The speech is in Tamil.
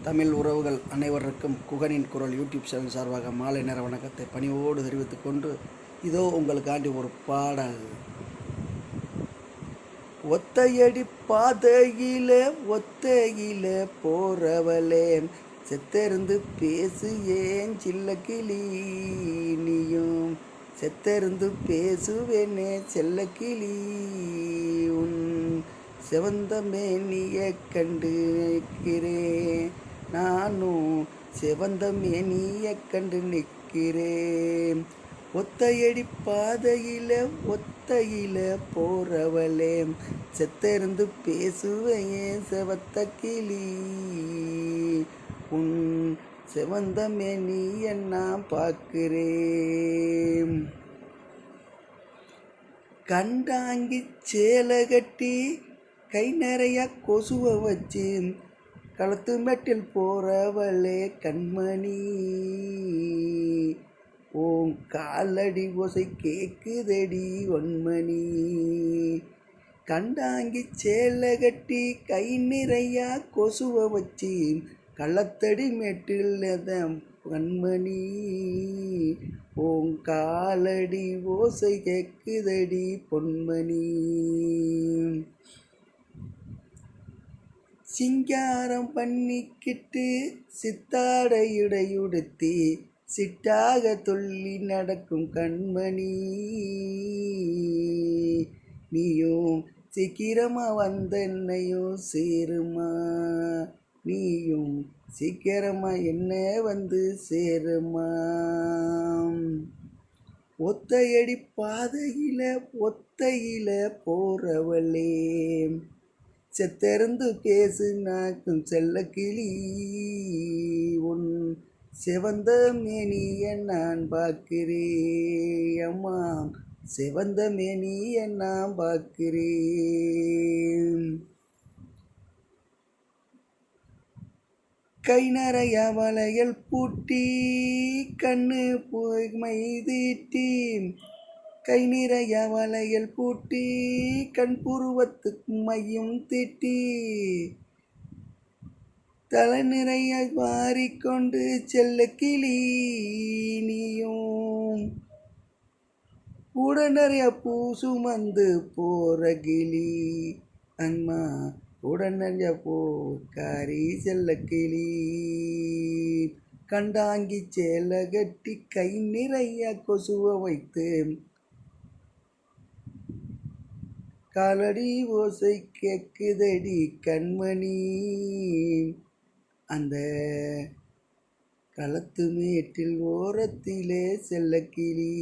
தமிழ் உறவுகள் அனைவருக்கும் குகனின் குரல் யூடியூப் சேனல் சார்பாக மாலை நேர வணக்கத்தை பணிவோடு தெரிவித்துக் கொண்டு இதோ உங்களுக்காண்டி ஒரு பாடல். ஒத்தையடி பாதையில ஒத்தையில போறவளே, செத்தெருந்து பேசு ஏன் சில்லக்கிளி, நீயும் செத்தெருந்து பேசுவேனே செல்லக்கிளி, உன் செவந்த மேனிய கண்டு நிற்கிறேன், நானும் செவந்த மேனிய கண்டு நிற்கிறேன். ஒத்தையடி பாதையில ஒத்தையில போறவளே, செத்தெருந்து பேசுவேன் செவத்த கிளி, உன் செவந்த மேனிய நான் பார்க்கிறேன். கண்டாங்கி சேலை கட்டி கை நிறைய கொசுவை வச்சு களத்து மெட்டில் போறவளே கண்மணி, ஓம் காலடி ஓசை கேக்குதடி ஒன்மணி. கண்டாங்கி சேலை கட்டி கை நிறைய கொசுவை வச்சு களத்தடி மெட்டில் கண்மணி, ஓம் காலடி ஓசை கேக்குதடி பொன்மணி. சிங்காரம் பண்ணிக்கிட்டு சித்தாடையுடையுடுத்தி சிட்டாக துள்ளி நடக்கும் கண்மணி, நீயும் சீக்கிரமா வந்த என்னையும் சேருமா, நீயும் சீக்கிரமா என்ன வந்து சேருமா. ஒத்தையடி பாதையில ஒத்தையில போறவளே, செத்தெருந்து பேசு நாக்கும் செல்லக்கிளி, உன் செவந்த மேனிய நான் பார்க்கிறேன், அம்மா செவந்த மேனிய நான் பார்க்கிறேன். கை நிறைய வளையல் பூட்டி கண்ணு போய் மைதீட்டி, கை நிறைய வளையல் பூட்டி கண் புருவத்துக்கு மையும் தீட்டி, தலை நிறைய மாறிக்கொண்டு செல்லக்கிளி, நீயும் கூட நிறைய பூ சுமந்து போற கிளி, அம்மா கூட நிறைய பூக்காரி செல்லக்கிளி. கண்டாங்கி சேலை கட்டி கை நிறைய கொசுவை வைத்து காலடி ஓசை கேக்குதடி கண்மணி, அந்த களத்து மேட்டில் ஓரத்திலே செல்லக்கிளி.